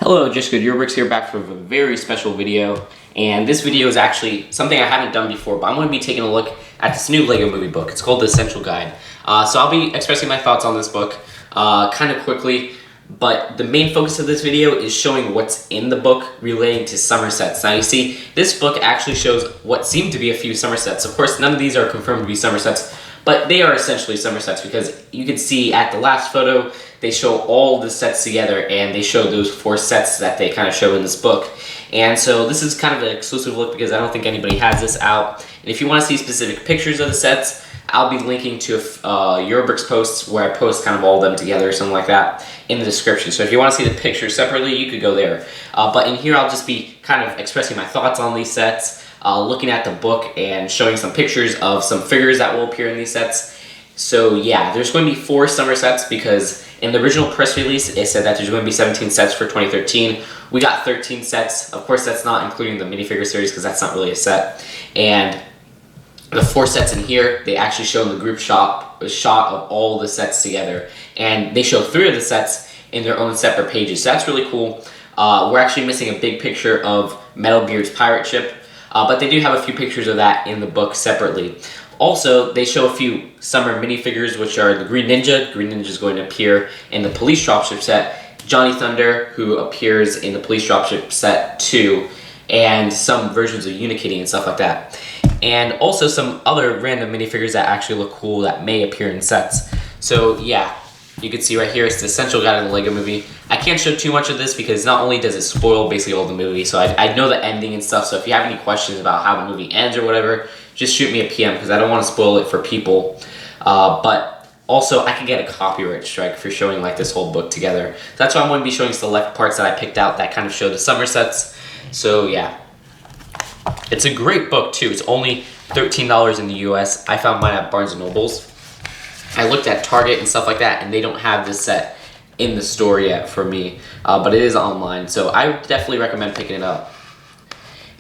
Hello, Just Good Your here, back for a very special video. And this video is actually something I haven't done before, but I'm going to be taking a look at this new LEGO Movie book. It's called The Essential Guide. So I'll be expressing my thoughts on this book kind of quickly, but the main focus of this video is showing what's in the book relating to summer sets. Now you see, this book actually shows what seem to be a few summer sets. Of course, none of these are confirmed to be summer sets, but they are essentially summer sets because you can see at the last photo, they show all the sets together and they show those 4 sets that they kind of show in this book. And so this is kind of an exclusive look because I don't think anybody has this out. And if you want to see specific pictures of the sets, I'll be linking to Eurobricks posts where I post kind of all of them together or something like that in the description. So if you want to see the pictures separately, you could go there. But in here, I'll just be kind of expressing my thoughts on these sets, looking at the book and showing some pictures of some figures that will appear in these sets. So yeah, there's going to be 4 summer sets because in the original press release, it said that there's going to be 17 sets for 2013. We got 13 sets. Of course, that's not including the minifigure series because that's not really a set. And the 4 sets in here, they actually show in the group shot a shot of all the sets together. And they show 3 of the sets in their own separate pages. So that's really cool. We're actually missing a big picture of Metalbeard's pirate ship, but they do have a few pictures of that in the book separately. Also, they show a few summer minifigures, which are the Green Ninja. Green Ninja is going to appear in the Police Dropship set. Johnny Thunder, who appears in the Police Dropship set 2, and some versions of Uni-Kitty and stuff like that. And also some other random minifigures that actually look cool that may appear in sets. So yeah, you can see right here, it's the essential guide of the LEGO Movie. I can't show too much of this because not only does it spoil basically all the movie, so I know the ending and stuff, so if you have any questions about how the movie ends or whatever, just shoot me a PM because I don't want to spoil it for people. But also, I could get a copyright strike for showing like this whole book together. So that's why I'm going to be showing select parts that I picked out that kind of show the summer sets. So yeah, it's a great book too. It's only $13 in the US. I found mine at Barnes & Noble's. I looked at Target and stuff like that, and they don't have this set in the store yet for me, but it is online, so I would definitely recommend picking it up.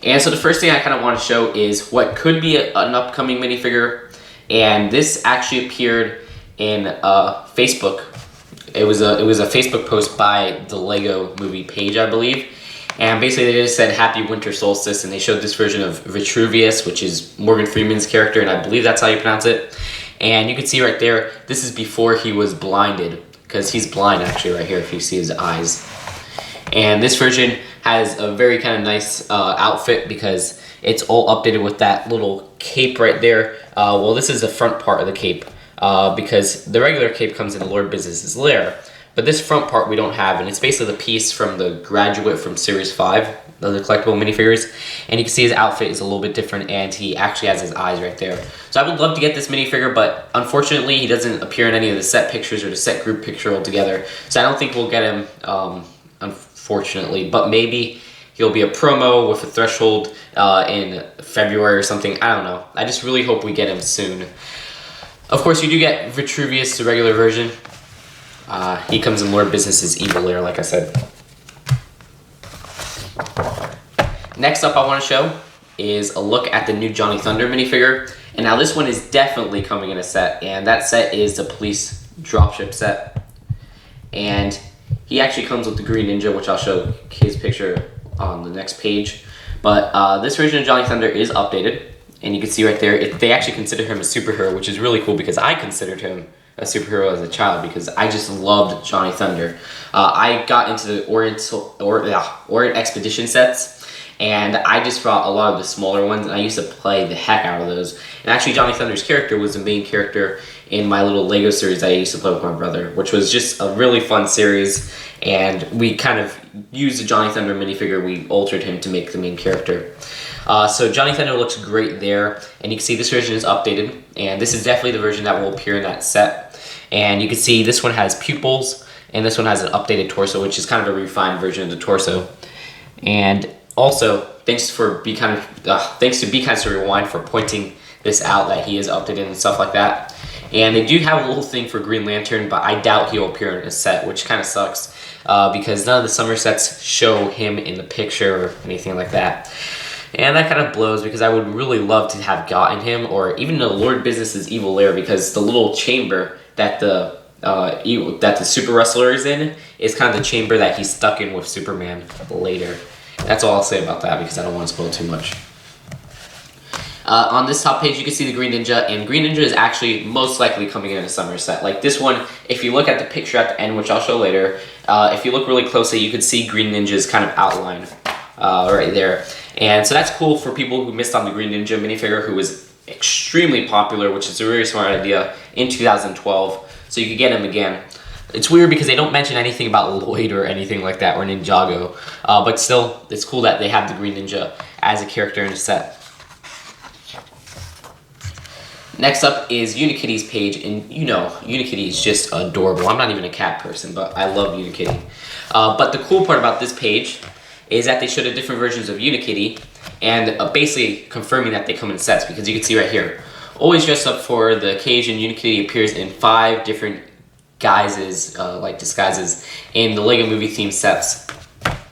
And so the first thing I kind of want to show is what could be an upcoming minifigure, and this actually appeared in Facebook. It was a Facebook post by the LEGO Movie page, I believe, and basically they just said Happy Winter Solstice, and they showed this version of Vitruvius, which is Morgan Freeman's character, and I believe that's how you pronounce it. And you can see right there, this is before he was blinded, because he's blind actually right here if you see his eyes. And this version has a very kind of nice outfit because it's all updated with that little cape right there. Well, this is the front part of the cape because the regular cape comes in the Lord Business's lair. But this front part we don't have, and it's basically the piece from the Graduate from Series 5, the collectible minifigures. And you can see his outfit is a little bit different, and he actually has his eyes right there. So I would love to get this minifigure, but unfortunately he doesn't appear in any of the set pictures or the set group picture altogether. So I don't think we'll get him, unfortunately. But maybe he'll be a promo with a threshold in February or something. I don't know. I just really hope we get him soon. Of course, you do get Vitruvius, the regular version. He comes in Lord Business's evil lair, like I said. Next up I want to show is a look at the new Johnny Thunder minifigure. And now this one is definitely coming in a set, and that set is the Police Dropship set. And he actually comes with the Green Ninja, which I'll show his picture on the next page. But this version of Johnny Thunder is updated, and you can see right there, they actually consider him a superhero, which is really cool because I considered him a superhero as a child because I just loved Johnny Thunder. I got into the Orient Expedition sets, and I just brought a lot of the smaller ones, and I used to play the heck out of those. And actually, Johnny Thunder's character was the main character in my little LEGO series that I used to play with my brother, which was just a really fun series. And we kind of used the Johnny Thunder minifigure, we altered him to make the main character. So Johnny Thunder looks great there, and you can see this version is updated, and this is definitely the version that will appear in that set. And you can see this one has pupils, and this one has an updated torso, which is kind of a refined version of the torso. And also, thanks to Be Kind to Rewind for pointing this out that he is updated and stuff like that. And they do have a little thing for Green Lantern, but I doubt he'll appear in a set, which kind of sucks because none of the summer sets show him in the picture or anything like that. And that kind of blows because I would really love to have gotten him, or even the Lord Business's evil lair, because the little chamber that the that the Super Wrestler is in is kind of the chamber that he's stuck in with Superman later. That's all I'll say about that because I don't want to spoil too much. On this top page, you can see the Green Ninja, and Green Ninja is actually most likely coming in a summer set. Like this one, if you look at the picture at the end, which I'll show later, if you look really closely, you can see Green Ninja's kind of outline right there. And so that's cool for people who missed on the Green Ninja minifigure, who was extremely popular, which is a very smart idea, in 2012. So you could get him again. It's weird because they don't mention anything about Lloyd or anything like that, or Ninjago. But still, it's cool that they have the Green Ninja as a character in the set. Next up is uni-kitty's page, and you know, uni-kitty is just adorable. I'm not even a cat person, but I love uni-kitty. But the cool part about this page is that they showed the different versions of uni-kitty, and basically confirming that they come in sets, because you can see right here, always dressed up for the occasion, uni-kitty appears in 5 different guises, like disguises, in the LEGO Movie themed sets.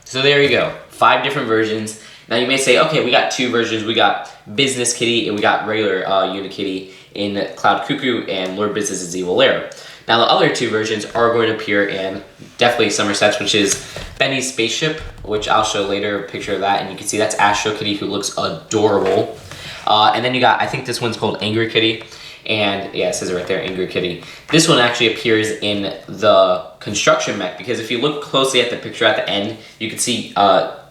So there you go, 5 different versions. Now you may say, okay, we got 2 versions. We got Business Kitty and we got regular uni-kitty in Cloud Cuckoo and Lord Business's Evil Lair. Now the other 2 versions are going to appear in definitely summer sets, which is Benny's spaceship, which I'll show later a picture of that, and you can see that's Astro Kitty, who looks adorable. And then you got, I think this one's called Angry Kitty, and yeah, it says it right there, Angry Kitty. This one actually appears in the construction mech, because if you look closely at the picture at the end, you can see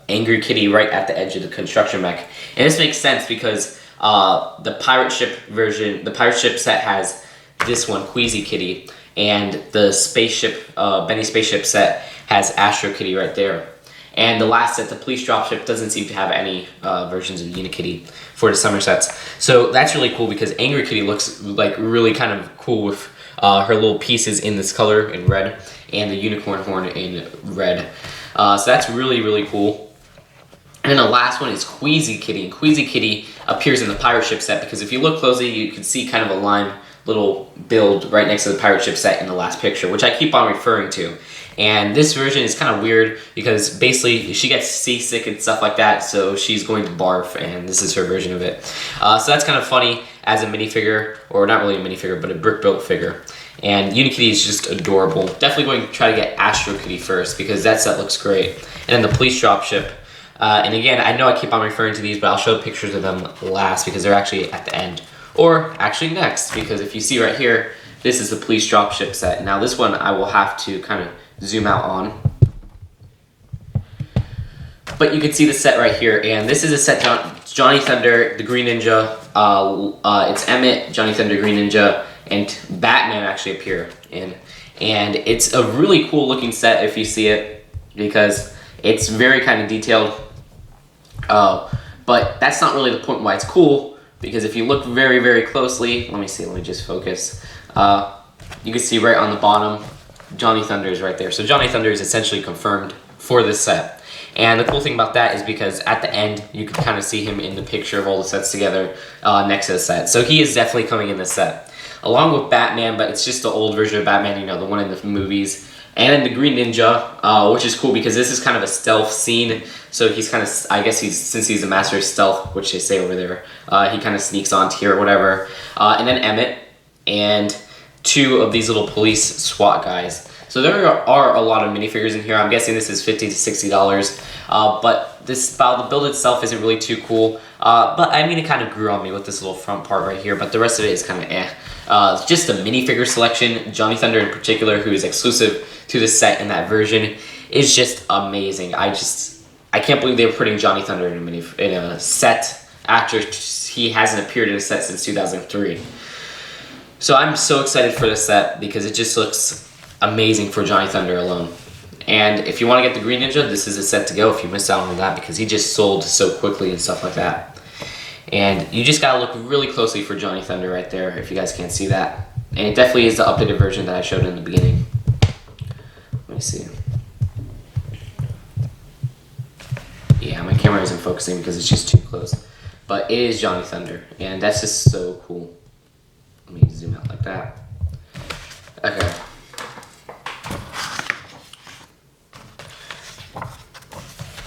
Angry Kitty right at the edge of the construction mech. And this makes sense because the pirate ship version, the pirate ship set has this one, Queasy Kitty, and the spaceship, Benny spaceship set has Astro Kitty right there. And the last set, the police dropship, doesn't seem to have any versions of uni-kitty for the summer sets. So that's really cool because Angry Kitty looks like really kind of cool with her little pieces in this color in red and the unicorn horn in red. So that's really, really cool. And then the last one is Queasy Kitty. And Queasy Kitty appears in the pirate ship set because if you look closely, you can see kind of a lime little build right next to the pirate ship set in the last picture, which I keep on referring to. And this version is kind of weird because basically she gets seasick and stuff like that, so she's going to barf, and this is her version of it. So that's kind of funny as a minifigure, or not really a minifigure, but a brick-built figure. And uni-kitty is just adorable. Definitely going to try to get Astro Kitty first because that set looks great. And then the police dropship. And again, I know I keep on referring to these, but I'll show pictures of them last because they're actually at the end. Or actually next, because if you see right here, this is the police dropship set. Now this one I will have to kind of zoom out on. But you can see the set right here, and this is a set Johnny Thunder, the Green Ninja, it's Emmett, Johnny Thunder, Green Ninja, and Batman actually appear in. And it's a really cool looking set if you see it, because it's very kind of detailed. But that's not really the point why it's cool, because if you look very, very closely, let me just focus. You can see right on the bottom, Johnny Thunder is right there. So Johnny Thunder is essentially confirmed for this set. And the cool thing about that is because at the end, you can kind of see him in the picture of all the sets together next to the set. So he is definitely coming in this set. Along with Batman, but it's just the old version of Batman, you know, the one in the movies. And then the Green Ninja, which is cool because this is kind of a stealth scene. So he's kind of, I guess since he's a master of stealth, which they say over there, he kind of sneaks onto here or whatever. And then Emmett and 2 of these little police SWAT guys. So there are a lot of minifigures in here. I'm guessing this is $50 to $60. But the build itself isn't really too cool. But I mean, it kind of grew on me with this little front part right here, but the rest of it is kind of eh. Just the minifigure selection, Johnny Thunder in particular, who is exclusive to the set in that version, is just amazing. I can't believe they were putting Johnny Thunder in a set after he hasn't appeared in a set since 2003. So I'm so excited for this set because it just looks amazing for Johnny Thunder alone. And if you want to get the Green Ninja, this is a set to go if you missed out on that because he just sold so quickly and stuff like that. And you just gotta look really closely for Johnny Thunder right there if you guys can't see that. And it definitely is the updated version that I showed in the beginning. Let me see. Yeah, my camera isn't focusing because it's just too close. But it is Johnny Thunder, and that's just so cool. Let me zoom out like that. Okay.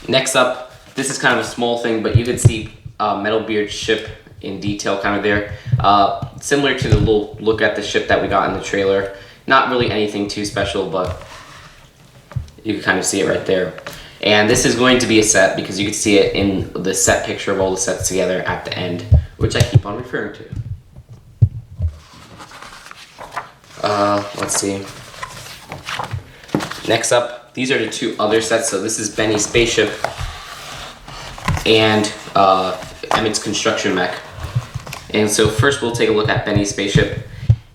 Next up, this is kind of a small thing, but you can see Metalbeard's ship in detail kind of there. Similar to the little look at the ship that we got in the trailer. Not really anything too special, but you can kind of see it right there. And this is going to be a set because you can see it in the set picture of all the sets together at the end, which I keep on referring to. Let's see. Next up, these are the two other sets. So this is Benny's spaceship and Emmett's construction mech. And so first we'll take a look at Benny's spaceship.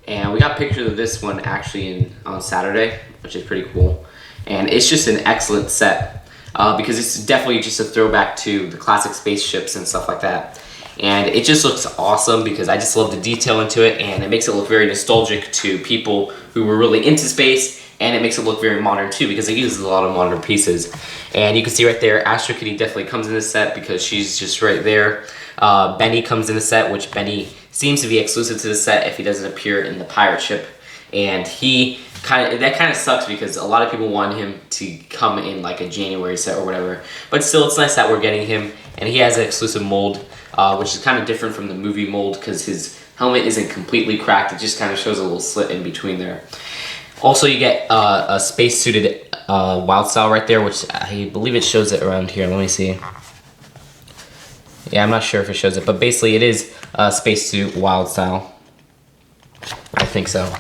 And we got pictures of this one actually on Saturday, which is pretty cool. And it's just an excellent set because it's definitely just a throwback to the classic spaceships and stuff like that. And it just looks awesome because I just love the detail into it, and it makes it look very nostalgic to people who were really into space, and it makes it look very modern too because it uses a lot of modern pieces. And you can see right there, Astro Kitty definitely comes in the set because she's just right there. Benny comes in the set, which Benny seems to be exclusive to the set if he doesn't appear in the pirate ship. And that kind of sucks because a lot of people want him to come in like a January set or whatever. But still, it's nice that we're getting him, and he has an exclusive mold, which is kind of different from the movie mold because his helmet isn't completely cracked. It just kind of shows a little slit in between there. Also, you get a space-suited Wild Style right there, which I believe it shows it around here. Let me see. Yeah, I'm not sure if it shows it, but basically it is a spacesuit Wild Style. I think so.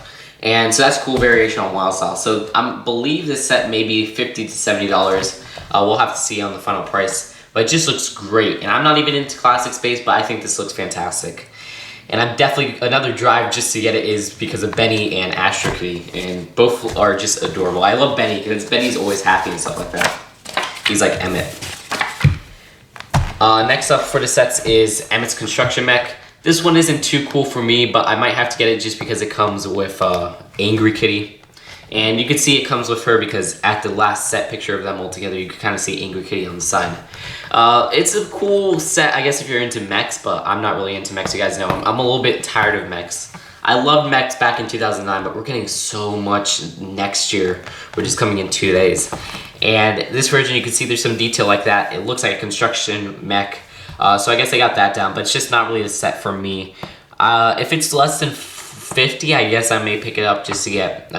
And so that's a cool variation on Wild Style. So I believe this set may be $50 to $70. We'll have to see on the final price. But it just looks great. And I'm not even into classic space, but I think this looks fantastic. And I'm definitely, another drive just to get it is because of Benny and Astro Kitty. And both are just adorable. I love Benny because Benny's always happy and stuff like that. He's like Emmett. Next up for the sets is Emmett's construction mech. This one isn't too cool for me, but I might have to get it just because it comes with Angry Kitty. And you can see it comes with her because at the last set picture of them all together, you can kind of see Angry Kitty on the side. It's a cool set, I guess, if you're into mechs, but I'm not really into mechs. You guys know I'm a little bit tired of mechs. I loved mechs back in 2009, but we're getting so much next year, which is coming in 2 days. And this version, you can see there's some detail like that. It looks like a construction mech. So I guess I got that down, but it's just not really the set for me. If it's less than 50, I guess I may pick it up just to get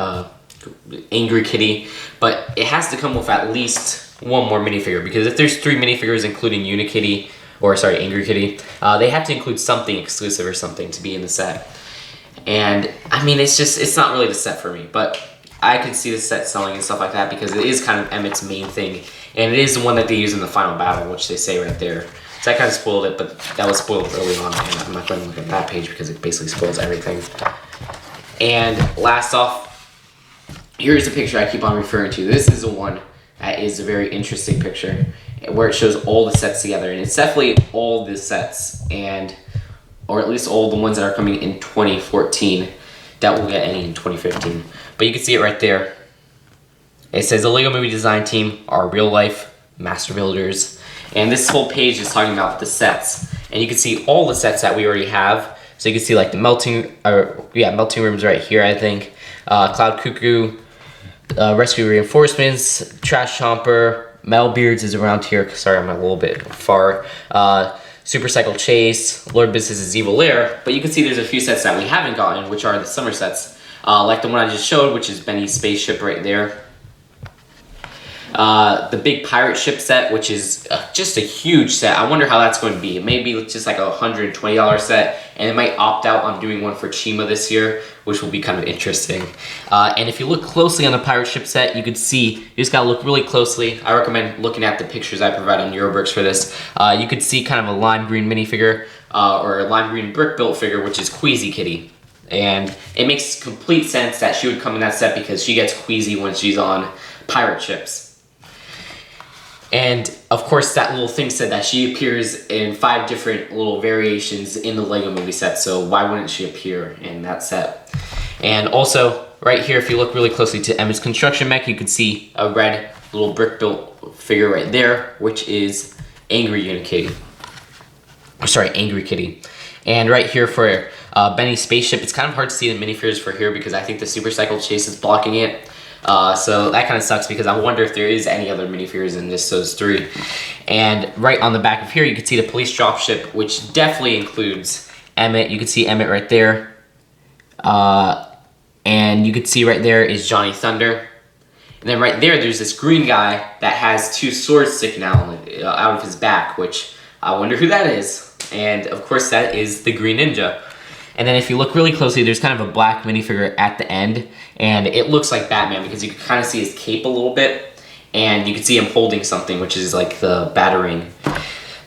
Angry Kitty. But it has to come with at least one more minifigure, because if there's 3 minifigures including uni-kitty, or sorry, Angry Kitty, they have to include something exclusive or something to be in the set. And I mean, it's not really the set for me, but I could see the set selling and stuff like that because it is kind of Emmett's main thing, and it is the one that they use in the final battle, which they say right there. So I kind of spoiled it, but that was spoiled early on, and I'm not going to look at that page because it basically spoils everything. And last off, here's the picture I keep on referring to. This is the one that is a very interesting picture, where it shows all the sets together, and it's definitely all the sets, or at least all the ones that are coming in 2014 that will get any in 2015. But you can see it right there. It says the LEGO Movie Design Team are real life master builders. And this whole page is talking about the sets. And you can see all the sets that we already have. So you can see like the melting rooms right here, I think. Cloud Cuckoo, Rescue Reinforcements, Trash Chomper, Metal Beards is around here. Sorry, I'm a little bit far. Super Cycle Chase, Lord Business's Evil Lair. But you can see there's a few sets that we haven't gotten, which are the summer sets. Like the one I just showed, which is Benny's spaceship right there. The big pirate ship set, which is just a huge set. I wonder how that's going to be. It may be just like a $120 set, and it might opt out on doing one for Chima this year, which will be kind of interesting. And if you look closely on the pirate ship set, you can see, you just gotta look really closely. I recommend looking at the pictures I provide on Eurobricks for this. You could see kind of a lime green minifigure, or a lime green brick built figure, which is Queasy Kitty. And it makes complete sense that she would come in that set because she gets queasy when she's on pirate ships. And of course that little thing said that she appears in 5 different little variations in the LEGO Movie set, so why wouldn't she appear in that set? And also, right here, if you look really closely to Emmett's construction mech, you can see a red little brick built figure right there, which is Angry Kitty. And right here for Benny's spaceship, it's kind of hard to see the minifigures for here because I think the Super Cycle Chase is blocking it. So that kind of sucks because I wonder if there is any other minifigures than just those 3. And right on the back of here, you can see the police dropship, which definitely includes Emmett. You can see Emmett right there. And you can see right there is Johnny Thunder. And then right there, there's this green guy that has 2 swords sticking out of his back, which I wonder who that is. And of course, that is the Green Ninja. And then if you look really closely, there's kind of a black minifigure at the end, and it looks like Batman because you can kind of see his cape a little bit, and you can see him holding something, which is like the Batarang.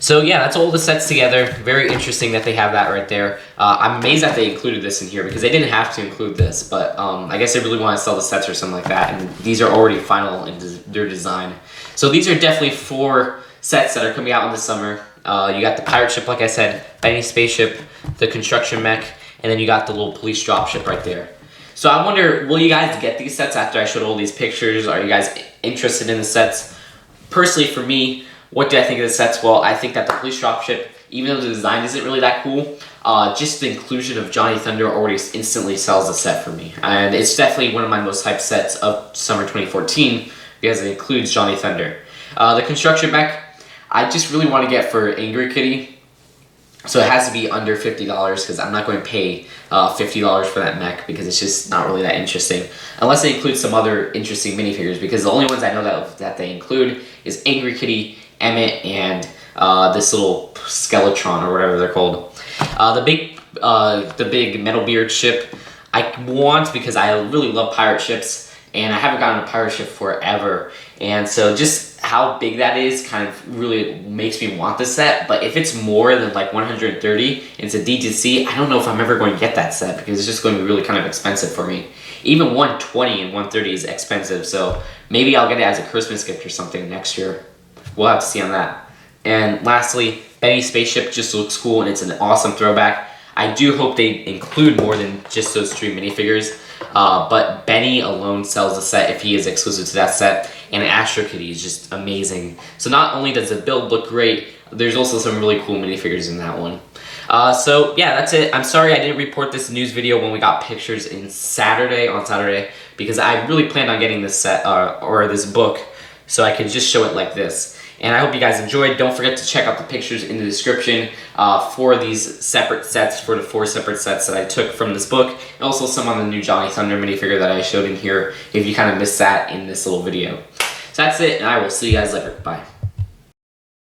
So yeah, that's all the sets together. Very interesting that they have that right there. I'm amazed that they included this in here because they didn't have to include this, but I guess they really want to sell the sets or something like that, and these are already final in their design. So these are definitely 4 sets that are coming out in the summer. You got the pirate ship, like I said, Benny spaceship, the construction mech, and then you got the little police dropship right there. So I wonder, will you guys get these sets after I showed all these pictures? Are you guys interested in the sets? Personally, for me, what do I think of the sets? Well, I think that the police dropship, even though the design isn't really that cool, just the inclusion of Johnny Thunder already instantly sells the set for me. And it's definitely one of my most hyped sets of summer 2014 because it includes Johnny Thunder. The construction mech, I just really want to get for Angry Kitty. So it has to be under $50 because I'm not going to pay $50 for that mech because it's just not really that interesting. Unless they include some other interesting minifigures, because the only ones I know that they include is Angry Kitty, Emmett, and this little Skeletron or whatever they're called. The big metal beard ship I want because I really love pirate ships, and I haven't gotten a pirate ship forever. And so just how big that is kind of really makes me want this set. But if it's more than like 130 and it's a D2C, I don't know if I'm ever going to get that set because it's just going to be really kind of expensive for me. Even 120 and 130 is expensive, so maybe I'll get it as a Christmas gift or something next year. We'll have to see on that. And lastly, Benny's spaceship just looks cool and it's an awesome throwback. I do hope they include more than just those 3 minifigures. But Benny alone sells the set if he is exclusive to that set, and Astro Kitty is just amazing. So not only does the build look great, there's also some really cool minifigures in that one. So yeah, that's it. I'm sorry I didn't report this news video when we got pictures on Saturday, because I really planned on getting this set or this book so I could just show it like this. And I hope you guys enjoyed. Don't forget to check out the pictures in the description for these separate sets, for the 4 separate sets that I took from this book, and also some on the new Johnny Thunder minifigure that I showed in here if you kind of missed that in this little video. So that's it, and I will see you guys later. Bye.